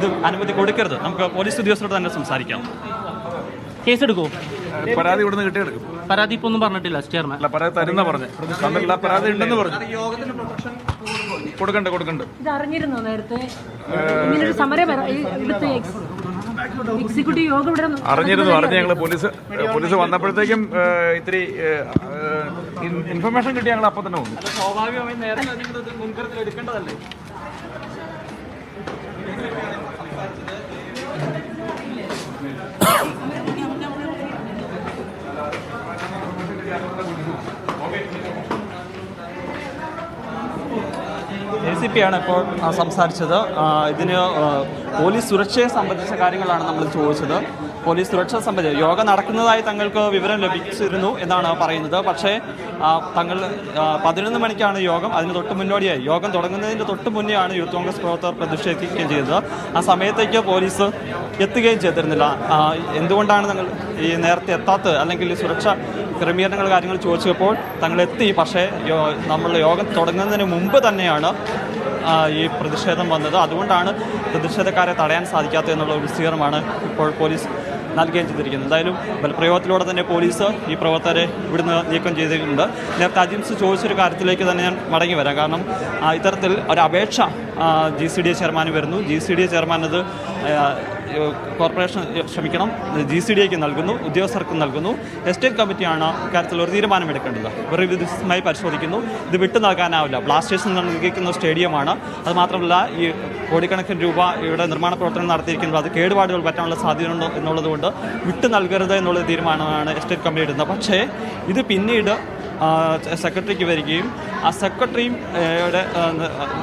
ഇത് അനുമതി കൊടുക്കരുത്. നമുക്ക് പോലീസ് ഉദ്യോഗസ്ഥരോട് തന്നെ സംസാരിക്കാം. കേസെടുക്കൂ. പരാതി ഇവിടുന്ന് കിട്ടിയെടുക്കും. പരാതി ഇപ്പൊ ഒന്നും പറഞ്ഞിട്ടില്ല ചെയർമാൻ. അല്ല, പരാതി തരുന്ന പറഞ്ഞു. തന്നില്ല, പരാതി ഉണ്ടെന്ന് പറഞ്ഞു. കൊടുക്കണ്ട്. ഇത് അറിഞ്ഞിരുന്നോ നേരത്തെ ഇങ്ങനൊരു സമരം എക്സിക്യൂട്ടീവ് യോഗം ഇവിടെ അറിഞ്ഞിരുന്നു. ഞങ്ങൾ പോലീസ് വന്നപ്പോഴത്തേക്കും ഇത്തിരി ഇൻഫർമേഷൻ കിട്ടി. ഞങ്ങൾ അപ്പം തന്നെ വന്നു. സ്വാഭാവികമായും നേരത്തെ മുൻകരുതൽ എടുക്കേണ്ടതല്ലേ? ACP ആണ് ഇപ്പോൾ സംസാരിച്ചത്. ഇതിന് പോലീസ് സുരക്ഷയെ സംബന്ധിച്ച കാര്യങ്ങളാണ് നമ്മൾ ചോദിച്ചത്. പോലീസ് സുരക്ഷ സംബന്ധിച്ച് യോഗം നടക്കുന്നതായി തങ്ങൾക്ക് വിവരം ലഭിച്ചിരുന്നു എന്നാണ് പറയുന്നത്. പക്ഷേ തങ്ങൾ 11 മണിക്കാണ് യോഗം. അതിന് തൊട്ട് മുന്നോടിയായി യോഗം തുടങ്ങുന്നതിൻ്റെ തൊട്ട് മുന്നെയാണ് യൂത്ത് കോൺഗ്രസ് പ്രവർത്തകർ പ്രതിഷേധിക്കുകയും ചെയ്തത്. ആ സമയത്തേക്ക് പോലീസ് എത്തുകയും ചെയ്തിരുന്നില്ല. എന്തുകൊണ്ടാണ് തങ്ങൾ ഈ നേരത്തെ എത്താത്തത്, അല്ലെങ്കിൽ സുരക്ഷ ക്രമീകരണങ്ങൾ കാര്യങ്ങൾ ചോദിച്ചപ്പോൾ തങ്ങൾ എത്തി. പക്ഷേ നമ്മൾ യോഗം തുടങ്ങുന്നതിന് മുമ്പ് തന്നെയാണ് ഈ പ്രതിഷേധം വന്നത്. അതുകൊണ്ടാണ് പ്രതിഷേധക്കാരെ തടയാൻ സാധിക്കാത്തത് എന്നുള്ള ഒരു വിശദീകരണമാണ് ഇപ്പോൾ പോലീസ് നൽകുകയും ചെയ്തിരിക്കുന്നത്. എന്തായാലും ബലപ്രയോഗത്തിലൂടെ തന്നെ പോലീസ് ഈ പ്രവർത്തകരെ ഇവിടുന്ന് നീക്കം ചെയ്തിട്ടുണ്ട്. നേരത്തെ അജിംസ് ചോദിച്ചൊരു കാര്യത്തിലേക്ക് തന്നെ ഞാൻ മടങ്ങി വരാം. കാരണം ഇത്തരത്തിൽ ഒരു അപേക്ഷ GCDA ചെയർമാൻ വരുന്നു. GCDA ചെയർമാൻ അത് GCDAക്ക് നൽകുന്നു, ഉദ്യോഗസ്ഥർക്ക് നൽകുന്നു. എസ്റ്റേറ്റ് കമ്മിറ്റിയാണ് ഇക്കാര്യത്തിൽ ഒരു തീരുമാനമെടുക്കേണ്ടത്. ഇവർ ഇത് വിശദമായി പരിശോധിക്കുന്നു. ഇത് വിട്ടു നൽകാനാവില്ല. ബ്ലാസ്റ്റേഴ്സിൽ നൽകിയിരിക്കുന്ന സ്റ്റേഡിയമാണ്. അതുമാത്രമല്ല ഈ കോടിക്കണക്കിന് രൂപ ഇവിടെ നിർമ്മാണ പ്രവർത്തനം നടത്തിയിരിക്കുന്നത് അത് കേടുപാടുകൾ പറ്റാനുള്ള സാധ്യതയുണ്ട് എന്നുള്ളതുകൊണ്ട് വിട്ടു നൽകരുത് എന്നുള്ള തീരുമാനമാണ് എസ്റ്റേറ്റ് കമ്മിറ്റി എടുക്കുന്നത്. പക്ഷേ ഇത് പിന്നീട് സെക്രട്ടറിക്ക് വരികയും ആ സെക്രട്ടറിയുടെ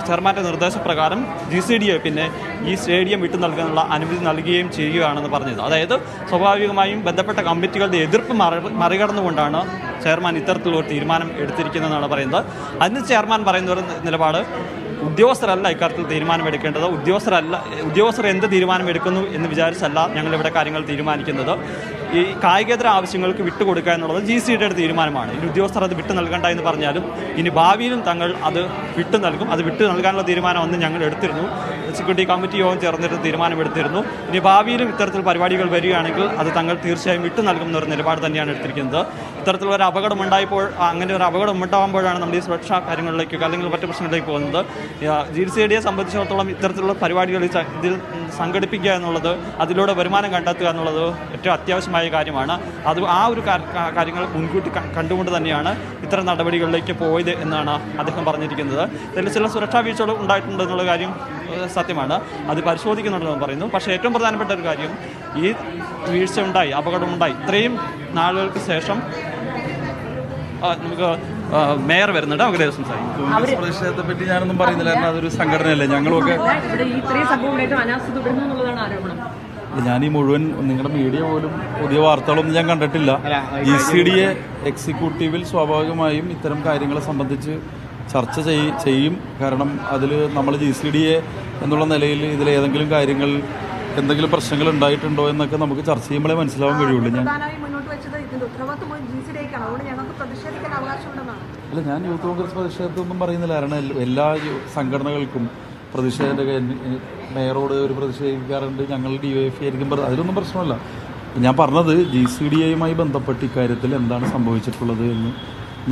ചെയർമാൻ്റെ നിർദ്ദേശപ്രകാരം GCDA പിന്നെ ഈ സ്റ്റേഡിയം വിട്ടു നൽകാനുള്ള അനുമതി നൽകുകയും ചെയ്യുകയാണെന്ന് പറഞ്ഞത്. അതായത് സ്വാഭാവികമായും ബന്ധപ്പെട്ട കമ്മിറ്റികളുടെ എതിർപ്പ് മറികടന്നുകൊണ്ടാണ് ചെയർമാൻ ഇത്തരത്തിലുള്ള തീരുമാനം എടുത്തിരിക്കുന്നതെന്നാണ് പറയുന്നത്. അതിന് ചെയർമാൻ പറയുന്ന ഒരു നിലപാട്, ഉദ്യോഗസ്ഥരല്ല ഇക്കാര്യത്തിൽ തീരുമാനമെടുക്കേണ്ടത്. ഉദ്യോഗസ്ഥർ എന്ത് തീരുമാനമെടുക്കുന്നു എന്ന് വിചാരിച്ചല്ല ഞങ്ങളിവിടെ കാര്യങ്ങൾ തീരുമാനിക്കുന്നത്. ഈ കായികേതര ആവശ്യങ്ങൾക്ക് വിട്ടുകൊടുക്കുക എന്നുള്ളത് GCDAയുടെ തീരുമാനമാണ്. ഇനി ഉദ്യോഗസ്ഥർ അത് വിട്ടു നൽകണ്ട എന്ന് പറഞ്ഞാലും ഇനി ഭാവിയിലും തങ്ങൾ അത് വിട്ടു നൽകും. അത് വിട്ടു നൽകാനുള്ള തീരുമാനം അന്ന് ഞങ്ങൾ എടുത്തിരുന്നു. എക്സിക്യൂട്ടീവ് കമ്മിറ്റി യോഗം ചേർന്നിട്ട് തീരുമാനമെടുത്തിരുന്നു. ഇനി ഭാവിയിലും ഇത്തരത്തിൽ പരിപാടികൾ വരികയാണെങ്കിൽ അത് തങ്ങൾ തീർച്ചയായും വിട്ടു നൽകുമെന്നൊരു നിലപാട് തന്നെയാണ് എടുത്തിരിക്കുന്നത്. ഇത്തരത്തിലൊരു അപകടം ഉണ്ടായപ്പോൾ, അങ്ങനെ ഒരു അപകടം ഉണ്ടാകുമ്പോഴാണ് നമ്മൾ ഈ സുരക്ഷാ കാര്യങ്ങളിലേക്ക് അല്ലെങ്കിൽ മറ്റു പ്രശ്നങ്ങളിലേക്ക് പോകുന്നത്. GCDAയെ സംബന്ധിച്ചിടത്തോളം ഇത്തരത്തിലുള്ള പരിപാടികൾ ഇതിൽ സംഘടിപ്പിക്കുക എന്നുള്ളത്, അതിലൂടെ വരുമാനം കണ്ടെത്തുക എന്നുള്ളത് ഏറ്റവും അത്യാവശ്യമായ കാര്യമാണ്. അത് ആ ഒരു കാര്യങ്ങൾ മുൻകൂട്ടി കണ്ടുകൊണ്ട് തന്നെയാണ് ഇത്തരം നടപടികളിലേക്ക് പോയത് എന്നാണ് അദ്ദേഹം പറഞ്ഞിരിക്കുന്നത്. ഇതിൽ ചില സുരക്ഷാ വീഴ്ചകൾ ഉണ്ടായിട്ടുണ്ട് എന്നുള്ള കാര്യം സത്യമാണ്. അത് പരിശോധിക്കുന്നുണ്ടെന്ന് പറയുന്നു. പക്ഷേ ഏറ്റവും പ്രധാനപ്പെട്ട ഒരു കാര്യം, ഈ വീഴ്ച ഉണ്ടായി, അപകടമുണ്ടായി, ഇത്രയും നാളുകൾക്ക് ശേഷം നമുക്ക് മേയർ വരുന്നുണ്ട്. നമുക്ക് സംസാരിക്കും. പ്രതിഷേധത്തെ പറ്റി ഞാനൊന്നും പറയുന്നില്ല. കാരണം അതൊരു സംഘടനയല്ലേ. ഞങ്ങളൊക്കെ ഞാൻ ഈ മുഴുവൻ നിങ്ങളുടെ മീഡിയ പോലും പുതിയ വാർത്തകളൊന്നും ഞാൻ കണ്ടിട്ടില്ല. GCDA എക്സിക്യൂട്ടീവിൽ സ്വാഭാവികമായും ഇത്തരം കാര്യങ്ങളെ സംബന്ധിച്ച് ചർച്ച ചെയ്യും. കാരണം അതിൽ നമ്മൾ GCDA എന്നുള്ള നിലയിൽ ഇതിലേതെങ്കിലും കാര്യങ്ങൾ, എന്തെങ്കിലും പ്രശ്നങ്ങൾ ഉണ്ടായിട്ടുണ്ടോ എന്നൊക്കെ നമുക്ക് ചർച്ച ചെയ്യുമ്പോഴേ മനസ്സിലാവാൻ കഴിയുള്ളൂ. അല്ല, ഞാൻ യൂത്ത് കോൺഗ്രസ് പ്രതിഷേധത്തൊന്നും പറയുന്നില്ല. കാരണം എല്ലാ സംഘടനകൾക്കും മേയറോട് ഒരു പ്രതിഷേധിക്കാറുണ്ട്. ഞങ്ങൾ DYFI ആയിരിക്കും. അതിലൊന്നും പ്രശ്നമല്ല. ഞാൻ പറഞ്ഞത് GCDAയുമായി ബന്ധപ്പെട്ട് ഇക്കാര്യത്തിൽ എന്താണ് സംഭവിച്ചിട്ടുള്ളത് എന്ന്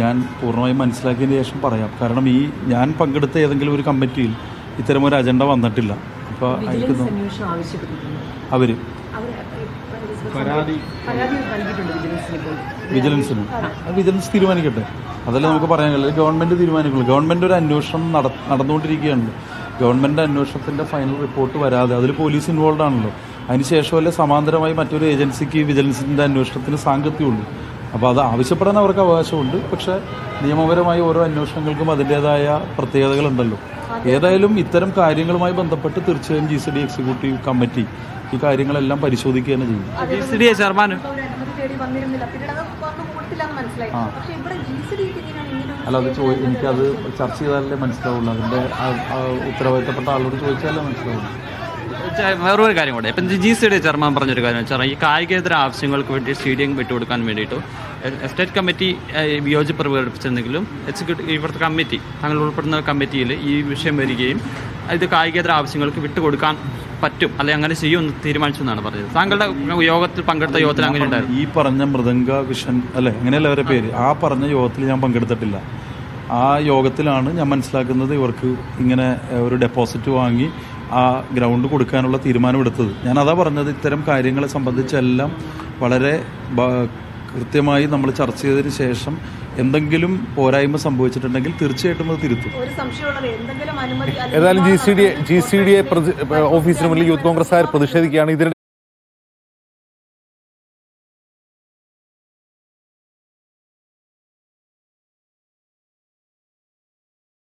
ഞാൻ പൂർണ്ണമായും മനസ്സിലാക്കിയതിന് ശേഷം പറയാം. കാരണം ഞാൻ പങ്കെടുത്ത ഏതെങ്കിലും ഒരു കമ്മിറ്റിയിൽ ഇത്തരമൊരു അജണ്ട വന്നിട്ടില്ല. അപ്പോൾ അവർ വിജിലൻസ് തീരുമാനിക്കട്ടെ. അതല്ലേ നമുക്ക് പറയാൻ കഴിയില്ല. ഗവൺമെൻറ് തീരുമാനിക്കുള്ളൂ. ഗവൺമെൻറ് ഒരു അന്വേഷണം നടന്നുകൊണ്ടിരിക്കുകയാണ്. ഗവൺമെൻറ് അന്വേഷണത്തിൻ്റെ ഫൈനൽ റിപ്പോർട്ട് വരാതെ അതിൽ പോലീസ് ഇൻവോൾവ് ആണല്ലോ. അതിനുശേഷമല്ലേ സമാന്തരമായി മറ്റൊരു ഏജൻസിക്ക് വിജിലൻസിൻ്റെ അന്വേഷണത്തിന് സാങ്കത്യമുള്ളൂ. അപ്പോൾ അത് ആവശ്യപ്പെടാൻ അവർക്ക് അവകാശമുണ്ട്. പക്ഷേ നിയമപരമായി ഓരോ അന്വേഷണങ്ങൾക്കും അതിൻ്റേതായ പ്രത്യേകതകളുണ്ടല്ലോ. ഏതായാലും ഇത്തരം കാര്യങ്ങളുമായി ബന്ധപ്പെട്ട് തീർച്ചയായും GCDA എക്സിക്യൂട്ടീവ് കമ്മിറ്റി ഈ കാര്യങ്ങളെല്ലാം പരിശോധിക്കുക തന്നെ ചെയ്യും. GCDA ചെയർമാൻ അല്ല, അത് എനിക്കത് ചർച്ച ചെയ്താലേ മനസ്സിലാവുള്ളൂ. അതിൻ്റെ ഉത്തരവാദിത്തപ്പെട്ട ആളോട് ചോദിച്ചാലേ മനസ്സിലാവുള്ളൂ. വേറൊരു കാര്യം കൂടെ, ഇപ്പം GCDA ചെയർമാൻ പറഞ്ഞൊരു കാര്യം വെച്ചാൽ, ഈ കായികേതര ആവശ്യങ്ങൾക്ക് വേണ്ടി സ്റ്റേഡിയം വിട്ടുകൊടുക്കാൻ വേണ്ടിയിട്ട് എസ്റ്റേറ്റ് കമ്മിറ്റി വിയോജിപ്പ് പ്രകടിപ്പിച്ചിരുന്നെങ്കിലും എക്സിക്യൂട്ടീവ് ഇവിടുത്തെ കമ്മിറ്റി, തങ്ങൾ ഉൾപ്പെടുന്ന കമ്മിറ്റിയിൽ ഈ വിഷയം വരികയും ഇത് കായികേതര ആവശ്യങ്ങൾക്ക് വിട്ടുകൊടുക്കാൻ പറ്റും അല്ലെങ്കിൽ അങ്ങനെ ചെയ്യുമെന്ന് തീരുമാനിച്ചു എന്നാണ് പറഞ്ഞത്. താങ്കളുടെ യോഗത്തിൽ പങ്കെടുത്ത യോഗത്തിൽ അങ്ങനെ ഉണ്ടായിരുന്നു? ഈ പറഞ്ഞ മൃദംഗ വിഷൻ അല്ലെ അങ്ങനെയല്ല അവരുടെ പേര്, ആ പറഞ്ഞ യോഗത്തിൽ ഞാൻ പങ്കെടുത്തിട്ടില്ല. ആ യോഗത്തിലാണ് ഞാൻ മനസ്സിലാക്കുന്നത് ഇവർക്ക് ഇങ്ങനെ ഒരു ഡെപ്പോസിറ്റ് വാങ്ങി ആ ഗ്രൗണ്ട് കൊടുക്കാനുള്ള തീരുമാനമെടുത്തത്. ഞാൻ അതാ പറഞ്ഞത്, ഇത്തരം കാര്യങ്ങളെ സംബന്ധിച്ചെല്ലാം വളരെ കൃത്യമായി നമ്മൾ ചർച്ച ചെയ്തതിന് ശേഷം എന്തെങ്കിലും പോരായ്മ സംഭവിച്ചിട്ടുണ്ടെങ്കിൽ തീർച്ചയായിട്ടും അത് തിരുത്തും. ഏതായാലും GCDA ഓഫീസിന് മുന്നിൽ യൂത്ത് കോൺഗ്രസ്സുകാർ പ്രതിഷേധിക്കുകയാണ്. ഇതിന്